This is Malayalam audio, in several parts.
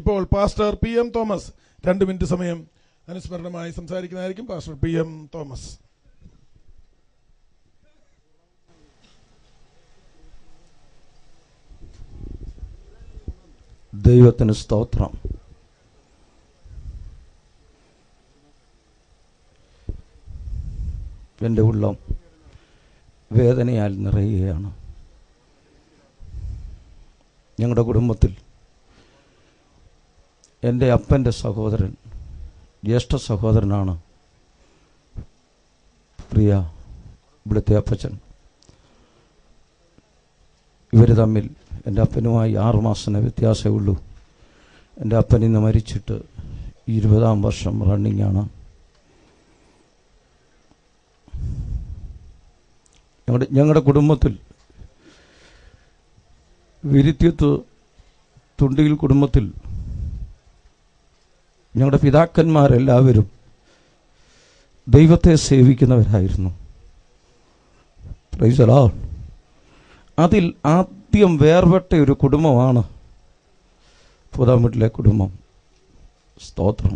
ഇപ്പോൾ പാസ്റ്റർ PM തോമസ് 2 മിനിറ്റ് സമയം അനുസ്മരണമായി സംസാരിക്കുന്നതായിരിക്കും. Pastor PM Thomas. ദൈവത്തിന് സ്തോത്രം. എൻ്റെ ഉള്ളം വേദനയാൽ നിറയുകയാണ്. ഞങ്ങളുടെ കുടുംബത്തിൽ എൻ്റെ അപ്പൻ്റെ സഹോദരൻ, ജ്യേഷ്ഠ സഹോദരനാണ് പ്രിയ ഇവിടുത്തെ അപ്പച്ചൻ. ഇവർ തമ്മിൽ എൻ്റെ അപ്പനുമായി 6 മാസത്തിന് വ്യത്യാസമേ ഉള്ളൂ. എൻ്റെ അപ്പൻ ഇന്ന് മരിച്ചിട്ട് 20-ാം വർഷം റണ്ണിങ്ങാണ്. ഞങ്ങളുടെ കുടുംബത്തിൽ വിരിത്യത്ത് തുണ്ടിയിൽ കുടുംബത്തിൽ ഞങ്ങളുടെ പിതാക്കന്മാരെല്ലാവരും ദൈവത്തെ സേവിക്കുന്നവരായിരുന്നു. Praise the Lord. അതിൽ ആദ്യം വേർപെട്ട ഒരു കുടുംബമാണ് പുതാമൂട്ടിലെ കുടുംബം. സ്തോത്രം.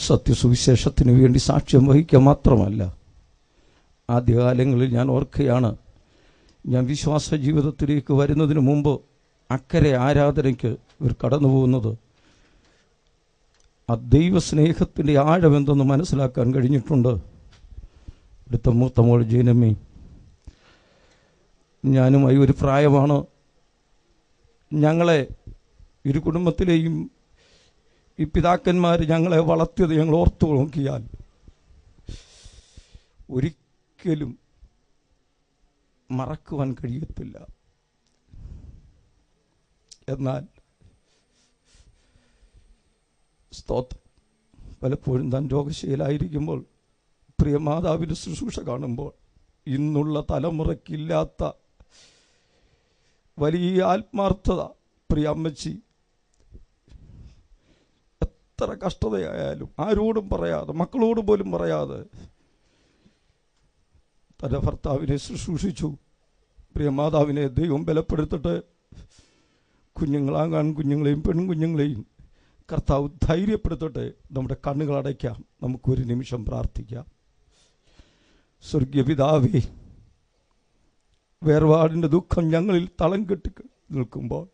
സത്യസുവിശേഷത്തിന് വേണ്ടി സാക്ഷ്യം വഹിക്കുക മാത്രമല്ല, ആദ്യകാലങ്ങളിൽ ഞാൻ ഓർക്കുകയാണ്, ഞാൻ വിശ്വാസ ജീവിതത്തിലേക്ക് വരുന്നതിന് മുമ്പ് അക്കരെ ആരാധനയ്ക്ക് ഇവർ കടന്നു പോകുന്നത് ആ ദൈവസ്നേഹത്തിൻ്റെ ആഴമെന്തെന്ന് മനസ്സിലാക്കാൻ കഴിഞ്ഞിട്ടുണ്ട്. അടുത്ത മൂത്ത മോൾ ജൈനമ്മി ഞാനുമായി ഒരു പ്രായമാണ്. ഞങ്ങളെ ഇരു കുടുംബത്തിലെയും ഈ പിതാക്കന്മാർ ഞങ്ങളെ വളർത്തിയത് ഞങ്ങൾ ഓർത്തു നോക്കിയാൽ ഒരിക്കലും മറക്കുവാൻ കഴിയത്തില്ല. എന്നാൽ സ്തോത്രം, പലപ്പോഴും താൻ രോഗശീലായിരിക്കുമ്പോൾ പ്രിയ മാതാവിൻ്റെ ശുശ്രൂഷ കാണുമ്പോൾ ഇന്നുള്ള തലമുറയ്ക്കില്ലാത്ത വലിയ ആത്മാർത്ഥത പ്രിയ അമ്മച്ചി എത്ര കഷ്ടതയായാലും ആരോടും പറയാതെ, മക്കളോട് പോലും പറയാതെ തൻ്റെ ഭർത്താവിനെ ശുശ്രൂഷിച്ചു. പ്രിയ മാതാവിനെ ദൈവം ബലപ്പെടുത്തട്ടെ. കുഞ്ഞുങ്ങളാകാൻ കുഞ്ഞുങ്ങളെയും പെൺകുഞ്ഞുങ്ങളെയും കർത്താവ് ധൈര്യപ്പെടുത്തട്ടെ. നമ്മുടെ കണ്ണുകൾ അടയ്ക്കാം, നമുക്കൊരു നിമിഷം പ്രാർത്ഥിക്കാം. സ്വർഗീയ പിതാവേ, വേർപാടിൻ്റെ ദുഃഖം ഞങ്ങളിൽ തളം കെട്ടി നിൽക്കുമ്പോൾ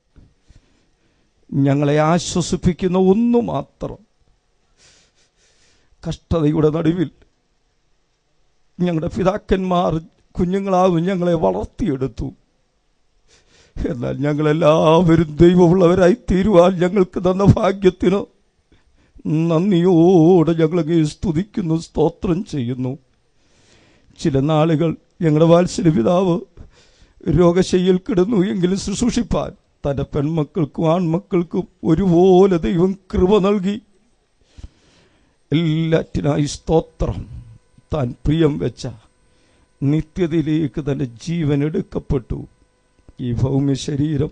ഞങ്ങളെ ആശ്വസിപ്പിക്കുന്ന ഒന്നു മാത്രം, കഷ്ടതയുടെ നടുവിൽ ഞങ്ങളുടെ പിതാക്കന്മാർ കുഞ്ഞുങ്ങളാവും ഞങ്ങളെ വളർത്തിയെടുത്തു. എന്നാൽ ഞങ്ങളെല്ലാവരും ദൈവമുള്ളവരായി തീരുവാൻ ഞങ്ങൾക്ക് തന്ന ഭാഗ്യത്തിന് നന്ദിയോടെ ഞങ്ങളെ സ്തുതിക്കുന്നു, സ്തോത്രം ചെയ്യുന്നു. ചില നാളുകൾ ഞങ്ങളുടെ വാത്സല്യ പിതാവ് രോഗശയ്യയിൽ കിടന്നു എങ്കിലും ശുശ്രൂഷിപ്പാൻ തൻ്റെ പെൺമക്കൾക്കും ആൺമക്കൾക്കും ഒരുപോലെ ദൈവം കൃപ നൽകി. എല്ലാറ്റിനായി സ്തോത്രം. താൻ പ്രിയം വെച്ച നിത്യതയിലേക്ക് തൻ്റെ ജീവൻ എടുക്കപ്പെട്ടു. ഈ ഭൗമ്യ ശരീരം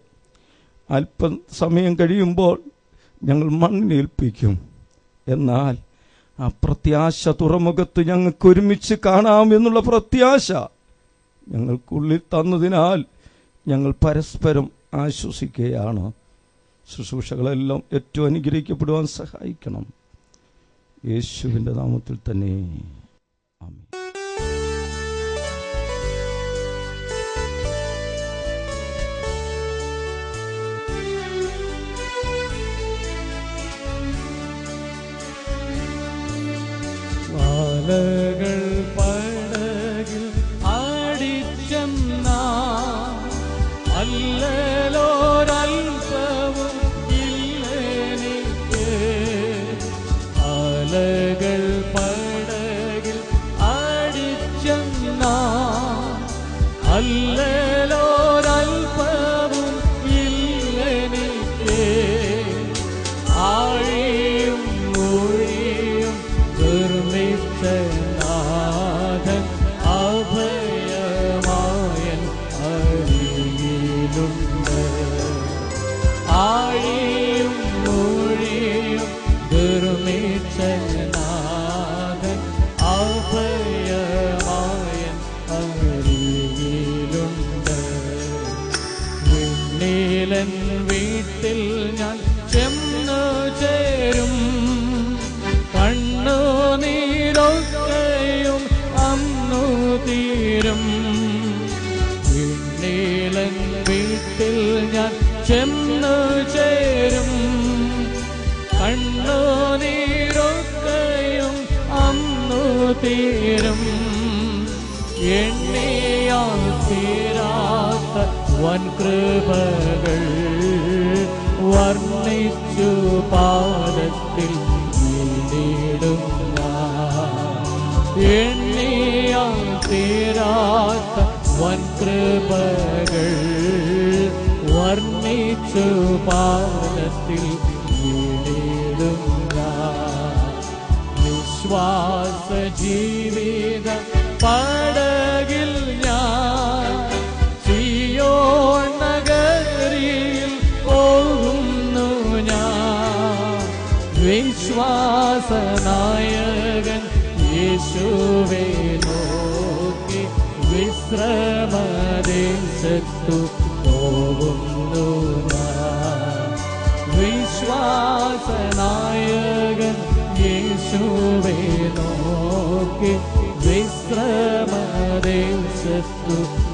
അല്പം സമയം കഴിയുമ്പോൾ ഞങ്ങൾ മണ്ണിനേൽപ്പിക്കും. എന്നാൽ ആ പ്രത്യാശ തുറമുഖത്ത് ഞങ്ങൾക്ക് ഒരുമിച്ച് കാണാമെന്നുള്ള പ്രത്യാശ ഞങ്ങൾക്കുള്ളിൽ തന്നതിനാൽ ഞങ്ങൾ പരസ്പരം ആശ്വസിക്കുകയാണ്. ശുശ്രൂഷകളെല്ലാം ഏറ്റവും അനുഗ്രഹിക്കപ്പെടുവാൻ സഹായിക്കണം. യേശുവിൻ്റെ നാമത്തിൽ തന്നെ ആമേൻ. വാലകൾ പടകിൽ ആടിച്ചെന്നാ അല്ലലോരൽപവും ഇല്ലെനിക്ക്. ആലകൾ പടകിൽ ആടിച്ചെന്നാ അല്ലലോരൽപവും ഇല്ലെനിക്ക്. ആഴിയും മൊഴിയും നാഥൻ അഭയമായൻ അരികിലുണ്ട്. ആഴിയും മൊഴിയും തീരും. വിണ്ണീലൻ വീട്ടിൽ ഞാൻ ചെന്നു ചേരും. കണ്ണുനീരൊക്കെയും അന്നു തീരും. എണ്ണിയാൽ തീരാത്ത വൻകൃപകൾ വർണ്ണിച്ചു പാദത്തിൽ വീണിടും ഞാൻ. എണ്ണിയാൽ തീരാത്ത വൻകൃപകൾ വർണ്ണിച്ചു പാദത്തിൽ വീണിടും ഞാൻ. വിശ്വാസ ജീവിത പടകിൽ ഞാൻ സിയോൻ നഗരിയിൽ പോകുന്നു ഞാൻ. വിശ്വാസനായകൻ യേശുവേ നോക്കി വിശ്രമദേശത്തു പോകുന്നു ഞാൻ. വിശ്വാസനായകൻ യേശുവേ നോക്കി വിശ്രമദേശത്തു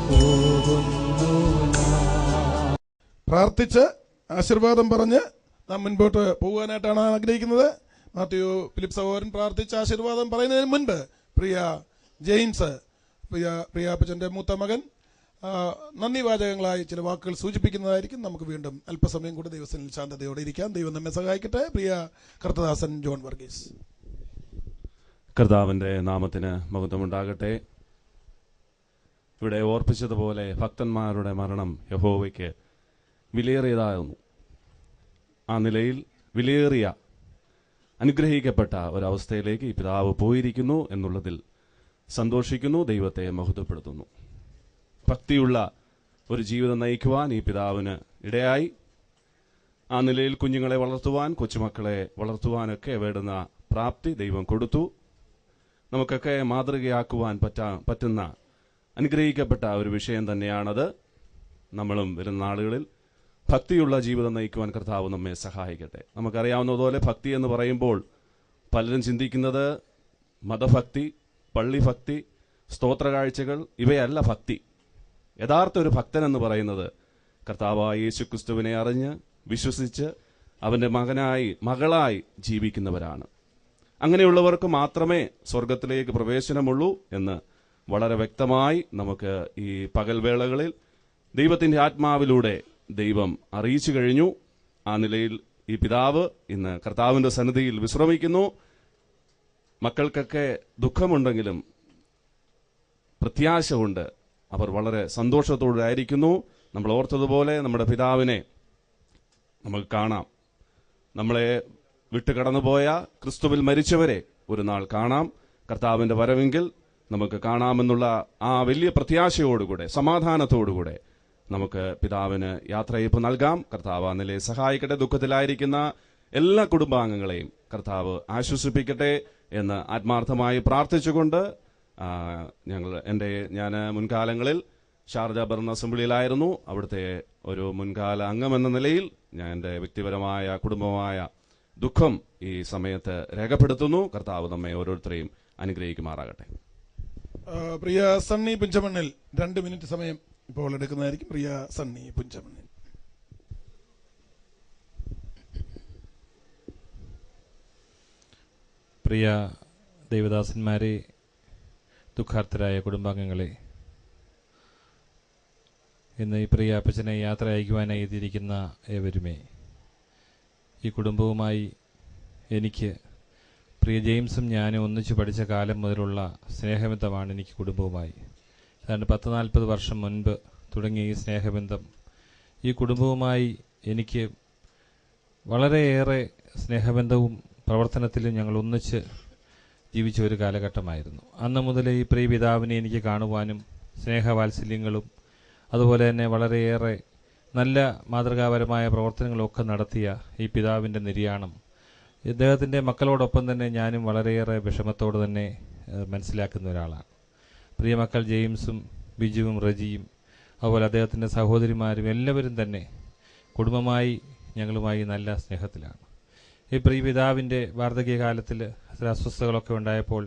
പോകുന്നു ഞാൻ. പ്രാർത്ഥിച്ച് ആശീർവാദം പറഞ്ഞ് നാം മുൻപോട്ട് പോകാനായിട്ടാണ് ആഗ്രഹിക്കുന്നത്. മാത്യു ഫിലിപ്പ് സഹോദരൻ പ്രാർത്ഥിച്ച് ആശീർവാദം പറയുന്നതിന് മുൻപ് പ്രിയ ജെയിംസ്, പ്രിയാപ്പച്ചന്റെ മൂത്ത മകൻ നന്ദി വാചകങ്ങളായി ചില വാക്കുകൾ സൂചിപ്പിക്കുന്നതായിരിക്കും. നമുക്ക് വീണ്ടും അല്പസമയം കൂടി ദൈവത്തിൽ ശാന്തതയോടെ ഇരിക്കാം. ദൈവം നമ്മെ സഹായിക്കട്ടെ. പ്രിയ കർത്തദാസൻ ജോൺ വർഗീസ്. കർത്താവിന്റെ നാമത്തിന് മഹത്വമുണ്ടാകട്ടെ. ഇവിടെ ഓർപ്പിച്ചതുപോലെ ഭക്തന്മാരുടെ മരണം യഹോവയ്ക്ക് വിലയേറിയതാകുന്നു. ആ നിലയിൽ വിലയേറിയ അനുഗ്രഹിക്കപ്പെട്ട ഒരവസ്ഥയിലേക്ക് ഈ പിതാവ് പോയിരിക്കുന്നു എന്നുള്ളതിൽ സന്തോഷിക്കുന്നു, ദൈവത്തെ മഹത്വപ്പെടുത്തുന്നു. ഭക്തിയുള്ള ഒരു ജീവിതം നയിക്കുവാൻ ഈ പിതാവിന് ഇടയായി. ആ നിലയിൽ കുഞ്ഞുങ്ങളെ വളർത്തുവാൻ, കൊച്ചുമക്കളെ വളർത്തുവാനൊക്കെ വേണ്ടുന്ന പ്രാപ്തി ദൈവം കൊടുത്തു. നമുക്കൊക്കെ മാതൃകയാക്കുവാൻ പറ്റുന്ന അനുഗ്രഹിക്കപ്പെട്ട ഒരു വിഷയം തന്നെയാണത്. നമ്മളും വരുന്ന നാളുകളിൽ ഭക്തിയുള്ള ജീവിതം നയിക്കുവാൻ കർത്താവ് നമ്മെ സഹായിക്കട്ടെ. നമുക്കറിയാവുന്നതുപോലെ ഭക്തി എന്ന് പറയുമ്പോൾ പലരും ചിന്തിക്കുന്നത് മതഭക്തി, പള്ളിഭക്തി, സ്തോത്രകാഴ്ചകൾ ഇവയല്ല ഭക്തി. യഥാർത്ഥ ഒരു ഭക്തൻ എന്ന് പറയുന്നത് കർത്താവായ യേശുക്രിസ്തുവിനെ അറിഞ്ഞ് വിശ്വസിച്ച് അവന്റെ മകളായി ജീവിക്കുന്നവരാണ്. അങ്ങനെയുള്ളവർക്ക് മാത്രമേ സ്വർഗത്തിലേക്ക് പ്രവേശനമുള്ളൂ എന്ന് വളരെ വ്യക്തമായി നമുക്ക് ഈ പകൽവേളകളിൽ ദൈവത്തിന്റെ ആത്മാവിലൂടെ ദൈവം അറിയിച്ചു കഴിഞ്ഞു. ആ നിലയിൽ ഈ പിതാവ് ഇന്ന് കർത്താവിന്റെ സന്നിധിയിൽ വിശ്രമിക്കുന്നു. മക്കൾക്കൊക്കെ ദുഃഖമുണ്ടെങ്കിലും പ്രത്യാശ കൊണ്ട് അവർ വളരെ സന്തോഷത്തോടെ ആയിരിക്കുന്നു. നമ്മൾ ഓർത്തതുപോലെ നമ്മുടെ പിതാവിനെ നമുക്ക് കാണാം. നമ്മളെ വിട്ടുകടന്നുപോയ ക്രിസ്തുവിൽ മരിച്ചവരെ ഒരു നാൾ കാണാം. കർത്താവിന്റെ വരവെങ്കിൽ നമുക്ക് കാണാമെന്നുള്ള ആ വലിയ പ്രത്യാശയോടുകൂടെ, സമാധാനത്തോടുകൂടെ നമുക്ക് പിതാവിന് യാത്രയയപ്പ് നൽകാം. കർത്താവ് ആ നിലയെ സഹായിക്കട്ടെ. ദുഃഖത്തിലായിരിക്കുന്ന എല്ലാ കുടുംബാംഗങ്ങളെയും കർത്താവ് ആശ്വസിപ്പിക്കട്ടെ എന്ന് ആത്മാർത്ഥമായി പ്രാർത്ഥിച്ചുകൊണ്ട് ഞാൻ മുൻകാലങ്ങളിൽ ഷാർജ ഭരണ അസംബ്ലിയിലായിരുന്നു. അവിടുത്തെ ഒരു മുൻകാല അംഗമെന്ന നിലയിൽ ഞാൻ എൻ്റെ വ്യക്തിപരമായ കുടുംബമായ ദുഃഖം ഈ സമയത്ത് രേഖപ്പെടുത്തുന്നു. കർത്താവ് നമ്മെ ഓരോരുത്തരെയും അനുഗ്രഹിക്കുമാറാകട്ടെ. പ്രിയ സണ്ണി പുഞ്ചമണ്ണിൽ 2 മിനിറ്റ് സമയം ഇപ്പോൾ എടുക്കുന്നതായിരിക്കും. പ്രിയ സണ്ണി പുഞ്ചമണ്ണിൽ. പ്രിയ ദൈവദാസന്മാരെ, ദുഃഖാർത്തരായ കുടുംബാംഗങ്ങളെ, ഇന്ന് ഈ പ്രിയ അപ്പച്ചനെ യാത്ര അയക്കുവാനായി എത്തിയിരിക്കുന്ന ഏവരുമേ, ഈ കുടുംബവുമായി എനിക്ക് പ്രിയ ജെയിംസും ഞാനും ഒന്നിച്ചു പഠിച്ച കാലം മുതലുള്ള സ്നേഹബന്ധമാണ് എനിക്ക് കുടുംബവുമായി. ഏതാണ്ട് 10-40 വർഷം മുൻപ് തുടങ്ങിയ ഈ സ്നേഹബന്ധം ഈ കുടുംബവുമായി എനിക്ക് വളരെയേറെ സ്നേഹബന്ധവും പ്രവർത്തനത്തിലും ഞങ്ങൾ ഒന്നിച്ച് ജീവിച്ച ഒരു കാലഘട്ടമായിരുന്നു. അന്ന് മുതൽ ഈ പ്രിയ പിതാവിനെ എനിക്ക് കാണുവാനും സ്നേഹവാത്സല്യങ്ങളും അതുപോലെ തന്നെ വളരെയേറെ നല്ല മാതൃകാപരമായ പ്രവർത്തനങ്ങളൊക്കെ നടത്തിയ ഈ പിതാവിൻ്റെ നിര്യാണം ഇദ്ദേഹത്തിൻ്റെ മക്കളോടൊപ്പം തന്നെ ഞാനും വളരെയേറെ വിഷമത്തോടെ തന്നെ മനസ്സിലാക്കുന്ന ഒരാളാണ്. പ്രിയ മക്കൾ ജെയിംസും ബിജുവും റജിയും അതുപോലെ അദ്ദേഹത്തിൻ്റെ സഹോദരിമാരും എല്ലാവരും തന്നെ കുടുംബമായി ഞങ്ങളുമായി നല്ല സ്നേഹത്തിലാണ്. ഈ പ്രിയ പിതാവിൻ്റെ വാർദ്ധക്യകാലത്തിൽ ചില അസ്വസ്ഥതകളൊക്കെ ഉണ്ടായപ്പോൾ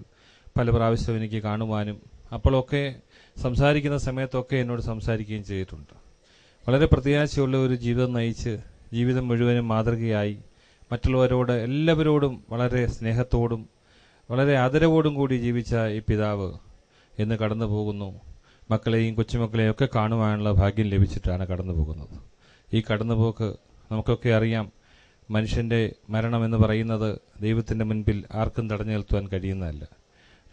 പല പ്രാവശ്യവും എനിക്ക് കാണുവാനും അപ്പോഴൊക്കെ സംസാരിക്കുന്ന സമയത്തൊക്കെ എന്നോട് സംസാരിക്കുകയും ചെയ്തിട്ടുണ്ട്. വളരെ പ്രത്യാശയുള്ള ഒരു ജീവിതം നയിച്ച് ജീവിതം മുഴുവനും മാതൃകയായി മറ്റുള്ളവരോട് എല്ലാവരോടും വളരെ സ്നേഹത്തോടും വളരെ ആദരവോടും കൂടി ജീവിച്ച ഈ പിതാവ് എന്ന് കടന്നു പോകുന്നു. മക്കളെയും കൊച്ചുമക്കളെയും ഒക്കെ കാണുവാനുള്ള ഭാഗ്യം ലഭിച്ചിട്ടാണ് കടന്നു പോകുന്നത്. ഈ കടന്നുപോക്ക് നമുക്കൊക്കെ അറിയാം. മനുഷ്യൻ്റെ മരണമെന്ന് പറയുന്നത് ദൈവത്തിൻ്റെ മുൻപിൽ ആർക്കും തടഞ്ഞു നിർത്തുവാൻ കഴിയുന്നതല്ല.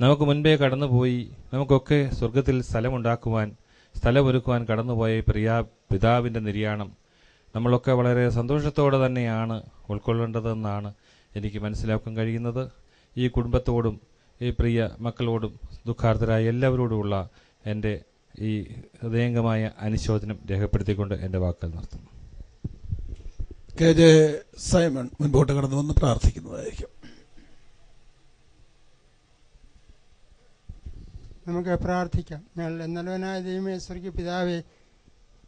നമുക്ക് മുൻപേ കടന്നുപോയി നമുക്കൊക്കെ സ്വർഗത്തിൽ സ്ഥലമൊരുക്കുവാൻ കടന്നുപോയ പിതാവിൻ്റെ നിര്യാണം നമ്മളൊക്കെ വളരെ സന്തോഷത്തോടെ തന്നെയാണ് ഉൾക്കൊള്ളേണ്ടതെന്നാണ് എനിക്ക് മനസ്സിലാക്കാൻ കഴിയുന്നത്. ഈ കുടുംബത്തോടും ഈ പ്രിയ മക്കളോടും ദുഃഖാർത്തരായ എല്ലാവരോടുമുള്ള എൻ്റെ ഈ ഹൃദയംഗമായ അനുശോചനം രേഖപ്പെടുത്തിക്കൊണ്ട് എൻ്റെ വാക്കുകൾ നിർത്തുന്നു. KJ സൈമൺ മുൻപോട്ട് കടന്നു വന്ന് പ്രാർത്ഥിക്കുന്നതായിരിക്കും. നമുക്ക് പ്രാർത്ഥിക്കാം. ഞങ്ങൾ നല്ലവനായ ദൈവമേ, സ്വർഗീയ പിതാവേ,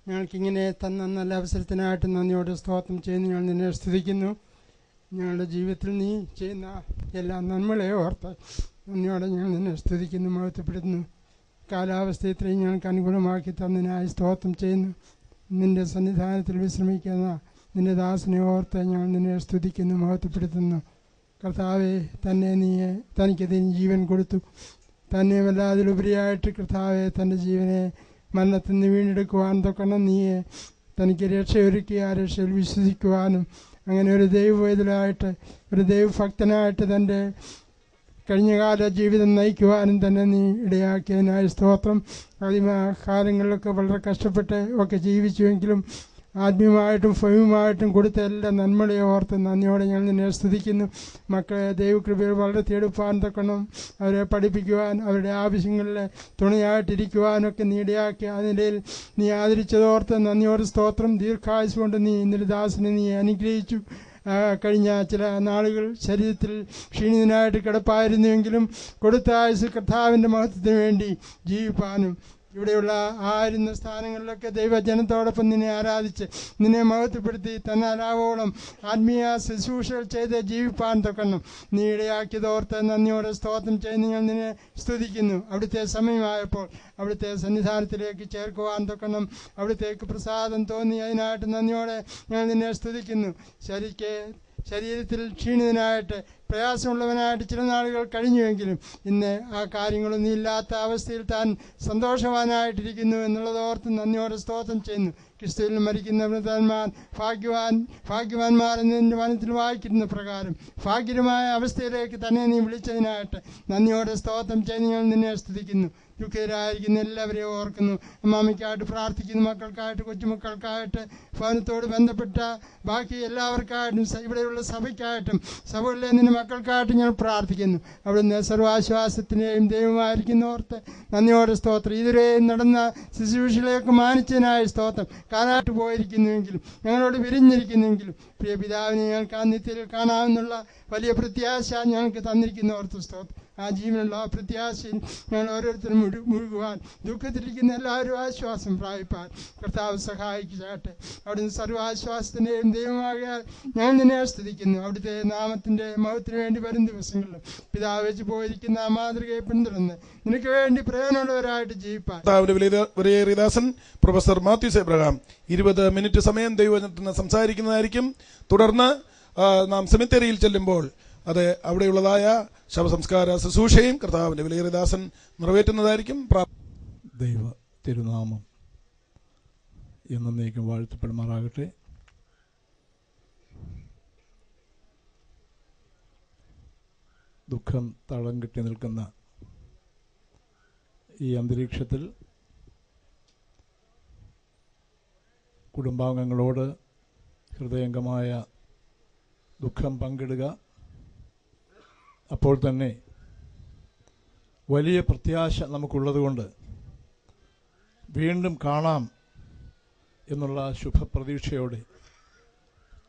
ഞങ്ങൾക്കിങ്ങനെ തന്ന നല്ല അവസരത്തിനായിട്ട് നന്ദിയോടെ സ്തോത്രം ചെയ്യുന്നു. ഞങ്ങൾ നിന്നെ സ്തുതിക്കുന്നു. ഞങ്ങളുടെ ജീവിതത്തിൽ നീ ചെയ്യുന്ന എല്ലാ നന്മകളെ ഓർത്ത് നന്ദിയോടെ ഞങ്ങൾ നിന്നെ സ്തുതിക്കുന്നു, മഹത്വപ്പെടുത്തുന്നു. കാലാവസ്ഥ ഇത്രയും ഞങ്ങൾക്ക് അനുകൂലമാക്കി തന്നതിനായി സ്തോത്രം ചെയ്യുന്നു. നിൻ്റെ സന്നിധാനത്തിൽ വിശ്രമിക്കുന്ന നിൻ്റെ ദാസനെ ഓർത്ത് ഞങ്ങൾ നിന്നെ സ്തുതിക്കുന്നു, മഹത്വപ്പെടുത്തുന്നു. കർത്താവെ, തനിക്കത് ജീവൻ കൊടുത്തു. തന്നെയുമല്ല അതിലുപരിയായിട്ട് കർത്താവെ തൻ്റെ ജീവനെ മരണത്തിൽ നിന്ന് വീണ്ടെടുക്കുവാൻ തൊക്കണം നീയെ തനിക്ക് രക്ഷയൊരുക്കി ആ രക്ഷയിൽ വിശ്വസിക്കുവാനും അങ്ങനെ ഒരു ദൈവവേദനായിട്ട് ഒരു ദൈവഭക്തനായിട്ട് തൻ്റെ കഴിഞ്ഞകാല ജീവിതം നയിക്കുവാനും തന്നെ നീ ഇടയാക്കിയതിനായി സ്തോത്രം. കാലങ്ങളിലൊക്കെ വളരെ കഷ്ടപ്പെട്ട് ഒക്കെ ജീവിച്ചുവെങ്കിലും ആത്മീയമായിട്ടും ഭൗമികമായിട്ടും കൊടുത്ത എല്ലാ നന്മകളെ ഓർത്ത് നന്ദിയോടെ ഞങ്ങൾ നിന്നെ സ്തുതിക്കുന്നു. മക്കളെ ദൈവകൃപയിൽ വളർത്തിയെടുപ്പാൻ തക്കണം, അവരെ പഠിപ്പിക്കുവാൻ അവരുടെ ആവശ്യങ്ങളിൽ തുണയായിട്ടിരിക്കുവാനൊക്കെ നീ ഇടയാക്കി അതിനിടയിൽ നീ ആദരിച്ചതോർത്ത് നന്ദിയോടെ സ്തോത്രം. ദീർഘായുസ് കൊണ്ട് നീ ഇന്നലെ ദാസനെ നീ അനുഗ്രഹിച്ചു. കഴിഞ്ഞ ചില നാളുകൾ ശരീരത്തിൽ ക്ഷീണിതനായിട്ട് കിടപ്പായിരുന്നുവെങ്കിലും കൊടുത്ത ആയുസ് കർത്താവിൻ്റെ മഹത്വത്തിന് വേണ്ടി ജീവിപ്പാനും ഇവിടെയുള്ള ആയിരുന്ന സ്ഥാനങ്ങളിലൊക്കെ ദൈവജനത്തോടൊപ്പം നിന്നെ ആരാധിച്ച് നിന്നെ മഹത്വപ്പെടുത്തി തന്നാലാവോളം ആത്മീയ ശുശ്രൂഷകൾ ചെയ്ത് ജീവിപ്പാൻ തൊക്കണം നീ ഇടയാക്കിയതോർത്ത് നന്ദിയോടെ സ്തോത്രം ചെയ്ത് നിങ്ങൾ നിന്നെ സ്തുതിക്കുന്നു. അവിടുത്തെ സമയമായപ്പോൾ അവിടുത്തെ സന്നിധാനത്തിലേക്ക് ചേർക്കുവാൻ തൊക്കണം. അവിടുത്തേക്ക് പ്രസാദം തോന്നി അതിനായിട്ട് നന്ദിയോടെ ഞങ്ങൾ നിന്നെ സ്തുതിക്കുന്നു. ശരീരത്തിൽ ക്ഷീണിതനായിട്ട് പ്രയാസമുള്ളവനായിട്ട് ചില നാളുകൾ കഴിഞ്ഞുവെങ്കിലും ഇന്ന് ആ കാര്യങ്ങളൊന്നും ഇല്ലാത്ത അവസ്ഥയിൽ താൻ സന്തോഷവാനായിട്ടിരിക്കുന്നു എന്നുള്ളതോർത്ത് നന്ദിയോടെ സ്തോത്രം ചെയ്യുന്നു. ക്രിസ്തുവിൽ മരിക്കുന്ന വൃദ്ധന്മാർ ഭാഗ്യവാന്മാർ എന്നതിൻ്റെ വനത്തിൽ വായിക്കുന്ന പ്രകാരം ഭാഗ്യമായ അവസ്ഥയിലേക്ക് തന്നെ നീ വിളിച്ചതിനായിട്ട് നന്ദിയോടെ സ്തോത്രം ചെയ്ത് ഞങ്ങൾ നിന്നെ സ്തുതിക്കുന്നു. ദുഃഖിതരായിരിക്കുന്ന എല്ലാവരെയും ഓർക്കുന്നു. അമ്മാമയ്ക്കായിട്ട് പ്രാർത്ഥിക്കുന്നു, മക്കൾക്കായിട്ട് കൊച്ചുമക്കൾക്കായിട്ട് ഭവനത്തോട് ബന്ധപ്പെട്ട ബാക്കി എല്ലാവർക്കായിട്ടും ഇവിടെയുള്ള സഭയ്ക്കായിട്ടും സഭകളിലെ നിന്റെ മക്കൾക്കായിട്ട് ഞങ്ങൾ പ്രാർത്ഥിക്കുന്നു. അവിടുന്ന് സർവാശ്വാസത്തിൻ്റെയും ദൈവമായിരിക്കുന്നോർത്ത് നന്ദിയോടെ സ്തോത്രം. ഇതുവരെയും നടന്ന ശുശ്രൂഷകളെയൊക്കെ മാനിച്ചതിനായ സ്തോത്രം. കാലായിട്ട് പോയിരിക്കുന്നുവെങ്കിലും ഞങ്ങളോട് വിരിഞ്ഞിരിക്കുന്നുവെങ്കിലും പ്രിയ പിതാവിനെ ഞങ്ങൾക്ക് ആ നിത്യത്തിൽ കാണാമെന്നുള്ള വലിയ പ്രത്യാശ ഞങ്ങൾക്ക് തന്നിരിക്കുന്നോർത്ത് സ്തോത്രം. ആ ജീവനുള്ള ആ പ്രത്യാശയിൽ ഞങ്ങൾ ഓരോരുത്തരും മുഴുകുവാൻ ദുഃഖത്തിലിരിക്കുന്ന എല്ലാവരും ആശ്വാസം പ്രാപിപ്പാൻ കർത്താവ് സഹായിക്കട്ടെ. അവിടുന്ന് സർവാശ്വാസത്തിൻ്റെയും ദൈവമാകാൻ ഞങ്ങൾ നിന്നെ സ്തുതിക്കുന്നു. അവിടുത്തെ നാമത്തിൻ്റെ മഹത്വത്തിന് വേണ്ടി വരും ദിവസങ്ങളിലും പിതാവ് വെച്ച് പോയിരിക്കുന്ന ആ മാതൃകയെ പിന്തുടർന്ന് നിനക്ക് വേണ്ടി പ്രയോജനമുള്ളവരായിട്ട് ജീവിപ്പാൻ ദാസൻ പ്രൊഫസർ മാത്യൂസ് എബ്രഹാം 20 മിനിറ്റ് സമയം ദൈവവചനത്തിന് സംസാരിക്കുന്നതായിരിക്കും. തുടർന്ന് നാം സെമിത്തേരിയിൽ ചെല്ലുമ്പോൾ അത് അവിടെയുള്ളതായ ശവസംസ്കാര ശുശ്രൂഷയും കർത്താവിന്റെ വിലയേറിയ ദാസൻ നിറവേറ്റുന്നതായിരിക്കും. ദൈവ തിരുനാമം എന്നേക്കും വാഴ്ത്തപ്പെടുമാറാകട്ടെ. ദുഃഖം തളം കെട്ടി നിൽക്കുന്ന ഈ അന്തരീക്ഷത്തിൽ കുടുംബാംഗങ്ങളോട് ഹൃദയംഗമായ ദുഃഖം പങ്കിടുക, അപ്പോൾ തന്നെ വലിയ പ്രത്യാശ നമുക്കുള്ളതുകൊണ്ട് വീണ്ടും കാണാം എന്നുള്ള ശുഭപ്രതീക്ഷയോടെ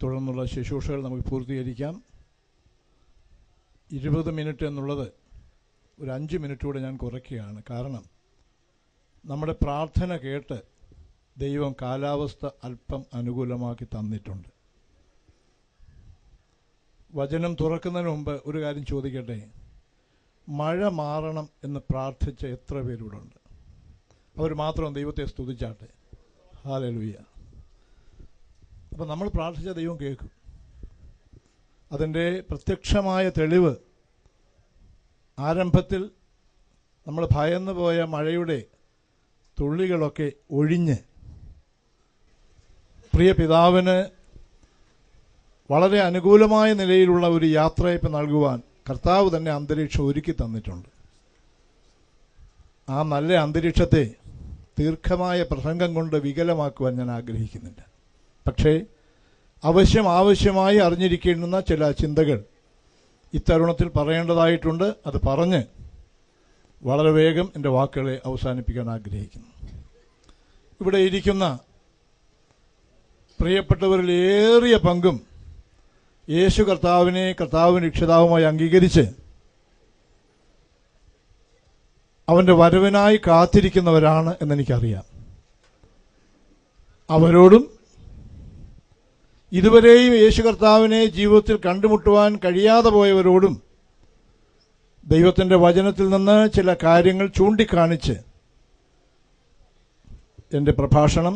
തുടർന്നുള്ള ശുശ്രൂഷകൾ നമുക്ക് പൂർത്തീകരിക്കാം. 20 മിനിറ്റ് എന്നുള്ളത് ഒരു 5 മിനിറ്റ് കൂടെ ഞാൻ കുറയ്ക്കുകയാണ്. കാരണം നമ്മുടെ പ്രാർത്ഥന കേട്ട് ദൈവം കാലാവസ്ഥ അല്പം അനുകൂലമാക്കി തന്നിട്ടുണ്ട്. വചനം തുറക്കുന്നതിന് മുമ്പ് ഒരു കാര്യം ചോദിക്കട്ടെ. മഴ മാറണം എന്ന് പ്രാർത്ഥിച്ച എത്ര പേരിവിടെ ഉണ്ട്? അവർ മാത്രം ദൈവത്തെ സ്തുതിച്ചാട്ടെ. ഹല്ലേലൂയ. അപ്പം നമ്മൾ പ്രാർത്ഥിച്ച ദൈവം കേൾക്കും. അതിൻ്റെ പ്രത്യക്ഷമായ തെളിവ് ആരംഭത്തിൽ നമ്മൾ ഭയന്നു പോയ മഴയുടെ തുള്ളികളൊക്കെ ഒഴിഞ്ഞ് പ്രിയ പിതാവിന് വളരെ അനുകൂലമായ നിലയിലുള്ള ഒരു യാത്രയപ്പ് നൽകുവാൻ കർത്താവ് തന്നെ അന്തരീക്ഷം ഒരുക്കി തന്നിട്ടുണ്ട്. ആ നല്ല അന്തരീക്ഷത്തെ ദീർഘമായ പ്രസംഗം കൊണ്ട് വികലമാക്കുവാൻ ഞാൻ ആഗ്രഹിക്കുന്നില്ല. പക്ഷേ ആവശ്യമായി അറിഞ്ഞിരിക്കേണ്ടുന്ന ചില ചിന്തകൾ ഇത്തരുണത്തിൽ പറയേണ്ടതായിട്ടുണ്ട്. അത് പറഞ്ഞ് വളരെ വേഗം എൻ്റെ വാക്കുകളെ അവസാനിപ്പിക്കാൻ ആഗ്രഹിക്കുന്നു. ഇവിടെ ഇരിക്കുന്ന പ്രിയപ്പെട്ടവരിൽ ഏറിയ പങ്കും യേശു കർത്താവിനെ കർത്താവിന് രക്ഷിതാവുമായി അംഗീകരിച്ച് അവൻ്റെ വരവിനായി കാത്തിരിക്കുന്നവരാണ് എന്നെനിക്കറിയാം. അവരോടും ഇതുവരെയും യേശു കർത്താവിനെ ജീവിതത്തിൽ കണ്ടുമുട്ടുവാൻ കഴിയാതെ പോയവരോടും ദൈവത്തിൻ്റെ വചനത്തിൽ നിന്ന് ചില കാര്യങ്ങൾ ചൂണ്ടിക്കാണിച്ച് എൻ്റെ പ്രഭാഷണം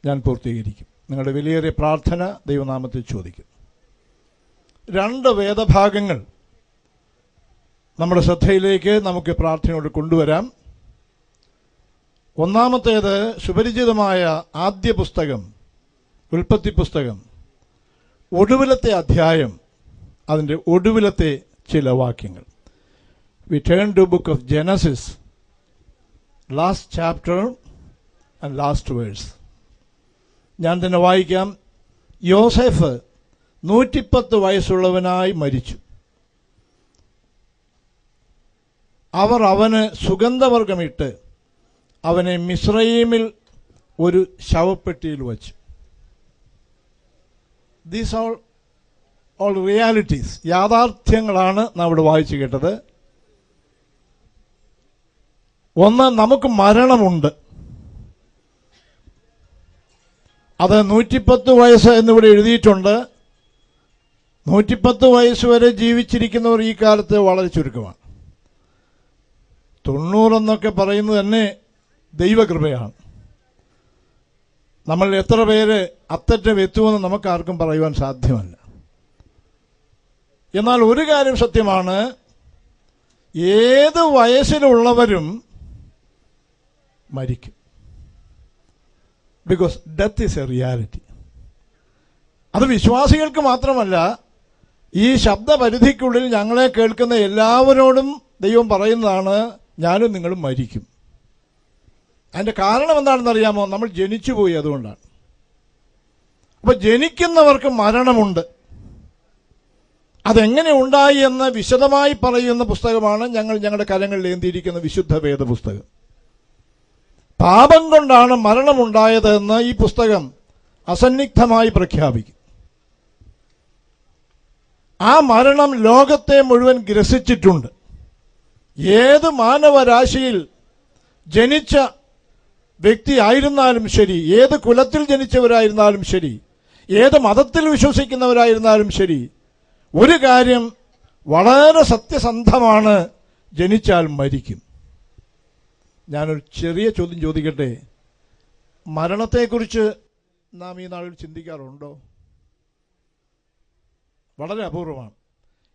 ഞാൻ പൂർത്തീകരിക്കും. നിങ്ങളുടെ വിലയേറിയ പ്രാർത്ഥന ദൈവനാമത്തിൽ ചോദിക്കും. 2 വേദഭാഗങ്ങൾ നമ്മുടെ ശ്രദ്ധയിലേക്ക് നമുക്ക് പ്രാർത്ഥനയോട് കൊണ്ടുവരാം. ഒന്നാമത്തേത് സുപരിചിതമായ ആദ്യ പുസ്തകം, ഉൽപ്പത്തി പുസ്തകം, ഒടുവിലത്തെ അധ്യായം, അതിൻ്റെ ഒടുവിലത്തെ ചില വാക്യങ്ങൾ. We turn to book of Genesis, last chapter and last verse. ഞാൻ തന്നെ വായിക്കാം. യോസേഫ് 110 വയസ്സുള്ളവനായി മരിച്ചു. അവർ അവന് സുഗന്ധവർഗമിട്ട് അവനെ മിസ്രയീമിൽ ഒരു ശവപ്പെട്ടിയിൽ വച്ചു. ദീസ് ഓൾ റിയാലിറ്റീസ്, യാഥാർത്ഥ്യങ്ങളാണ് നാം ഇവിടെ വായിച്ചു കേട്ടത്. ഒന്ന്, നമുക്ക് മരണമുണ്ട്. അത് 110 വയസ്സ് എന്നിവിടെ എഴുതിയിട്ടുണ്ട്. 110 വയസ്സ് വരെ ജീവിച്ചിരിക്കുന്നവർ ഈ കാലത്ത് വളരെ ചുരുക്കമാണ്. 90 എന്നൊക്കെ പറയുന്നത് തന്നെ ദൈവകൃപയാണ്. നമ്മൾ എത്ര പേര് അത്തറ്റം എത്തുമെന്ന് നമുക്കാർക്കും പറയുവാൻ സാധ്യമല്ല. എന്നാൽ ഒരു കാര്യം സത്യമാണ്, ഏത് വയസ്സിലുള്ളവരും മരിക്കും. Because death is A reality. അത് വിശ്വാസികൾക്ക് മാത്രമല്ല, ഈ ശബ്ദപരിധിക്കുള്ളിൽ ഞങ്ങളെ കേൾക്കുന്ന എല്ലാവരോടും ദൈവം പറയുന്നതാണ്, ഞാനും നിങ്ങളും മരിക്കും. അതിൻ്റെ കാരണം എന്താണെന്ന് അറിയാമോ? നമ്മൾ ജനിച്ചുപോയി, അതുകൊണ്ടാണ്. അപ്പൊ ജനിക്കുന്നവർക്ക് മരണമുണ്ട്. അതെങ്ങനെ ഉണ്ടായി എന്ന് വിശദമായി പറയുന്ന പുസ്തകമാണ് ഞങ്ങളുടെ കരങ്ങളിൽ ഏന്തിയിരിക്കുന്ന വിശുദ്ധ വേദ പുസ്തകം. പാപം കൊണ്ടാണ് മരണമുണ്ടായത് എന്ന് ഈ പുസ്തകം അസന്നിഗ്ധമായി പ്രഖ്യാപിക്കും. ആ മരണം ലോകത്തെ മുഴുവൻ ഗ്രസിച്ചിട്ടുണ്ട്. ഏത് മാനവരാശിയിൽ ജനിച്ച വ്യക്തി ആയിരുന്നാലും ശരി, ഏത് കുലത്തിൽ ജനിച്ചവരായിരുന്നാലും ശരി, ഏത് മതത്തിൽ വിശ്വസിക്കുന്നവരായിരുന്നാലും ശരി, ഒരു കാര്യം വളരെ സത്യസന്ധമാണ്, ജനിച്ചാൽ മരിക്കും. ഞാനൊരു ചെറിയ ചോദ്യം ചോദിക്കട്ടെ. മരണത്തെക്കുറിച്ച് നാം ഈ നാളിൽ ചിന്തിക്കാറുണ്ടോ? വളരെ അപൂർവമാണ്.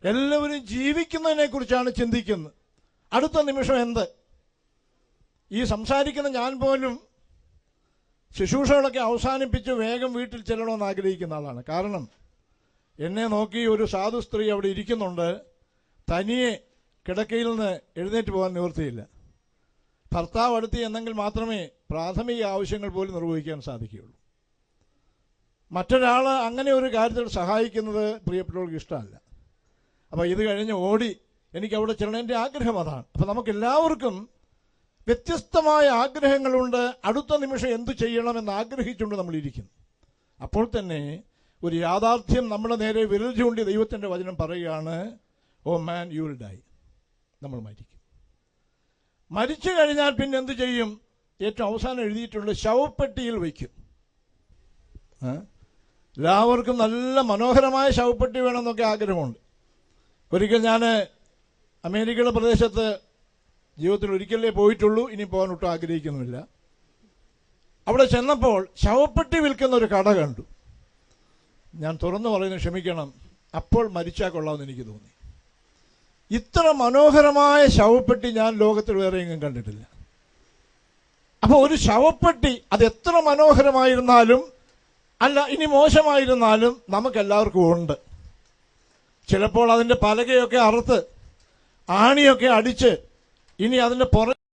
എല്ലാവരും ജീവിക്കുന്നതിനെ കുറിച്ചാണ് ചിന്തിക്കുന്നത്. അടുത്ത നിമിഷം എന്ത്? ഈ സംസാരിക്കുന്ന ഞാൻ പോലും ശുശ്രൂഷകളൊക്കെ അവസാനിപ്പിച്ച് വേഗം വീട്ടിൽ ചെല്ലണമെന്ന് ആഗ്രഹിക്കുന്ന ആളാണ്. കാരണം എന്നെ നോക്കി ഒരു സാധു സ്ത്രീ അവിടെ ഇരിക്കുന്നുണ്ട്. തനിയെ കിടക്കയിൽ നിന്ന് എഴുന്നേറ്റ് പോകാൻ നിവൃത്തിയില്ല. ഭർത്താവ് അടുത്ത് എന്നെങ്കിൽ മാത്രമേ പ്രാഥമിക ആവശ്യങ്ങൾ പോലും നിർവഹിക്കാൻ സാധിക്കുകയുള്ളൂ. മറ്റൊരാൾ അങ്ങനെ ഒരു കാര്യത്തിൽ സഹായിക്കുന്നത് പ്രിയപ്പെട്ടവർക്ക് ഇഷ്ടമല്ല. അപ്പോൾ ഇത് കഴിഞ്ഞ് ഓടി എനിക്ക് അവിടെ ചെല്ലണം, എൻ്റെ ആഗ്രഹം അതാണ്. അപ്പം നമുക്കെല്ലാവർക്കും വ്യത്യസ്തമായ ആഗ്രഹങ്ങളുണ്ട്. അടുത്ത നിമിഷം എന്തു ചെയ്യണമെന്ന് ആഗ്രഹിച്ചുകൊണ്ട് നമ്മളിരിക്കുന്നു. അപ്പോൾ തന്നെ ഒരു യാഥാർത്ഥ്യം നമ്മുടെ നേരെ വിരൽ ചൂണ്ടി ദൈവത്തിൻ്റെ വചനം പറയുകയാണ്, ഓ മാൻ യു വിൽ ഡൈ. നമ്മൾ മരിക്കും. മരിച്ചു കഴിഞ്ഞാൽ പിന്നെ എന്തു ചെയ്യും? ഏറ്റവും അവസാനം എഴുതിയിട്ടുണ്ട്, ശവപ്പെട്ടിയിൽ വയ്ക്കും. എല്ലാവർക്കും നല്ല മനോഹരമായ ശവപ്പെട്ടി വേണമെന്നൊക്കെ ആഗ്രഹമുണ്ട്. ഒരിക്കൽ ഞാൻ അമേരിക്കയുടെ പ്രദേശത്ത് ജീവിതത്തിൽ ഒരിക്കലേ പോയിട്ടുള്ളൂ, ഇനി പോകാൻ ഒട്ടും ആഗ്രഹിക്കുന്നുമില്ല. അവിടെ ചെന്നപ്പോൾ ശവപ്പെട്ടി വിൽക്കുന്ന ഒരു കട കണ്ടു. ഞാൻ തുറന്നു പറയുന്നത് ക്ഷമിക്കണം, അപ്പോൾ മരിച്ചാൽ കൊള്ളാമെന്ന് എനിക്ക് തോന്നി. ഇത്ര മനോഹരമായ ശവപ്പെട്ടി ഞാൻ ലോകത്തിൽ വേറെ എങ്ങും കണ്ടിട്ടില്ല. അപ്പോൾ ഒരു ശവപ്പെട്ടി അത് എത്ര മനോഹരമായിരുന്നാലും അല്ല ഇനി മോശമായിരുന്നാലും നമുക്കെല്ലാവർക്കും ഉണ്ട്. ചിലപ്പോൾ അതിൻ്റെ പലകയൊക്കെ അറുത്ത് ആണിയൊക്കെ അടിച്ച് ഇനി അതിൻ്റെ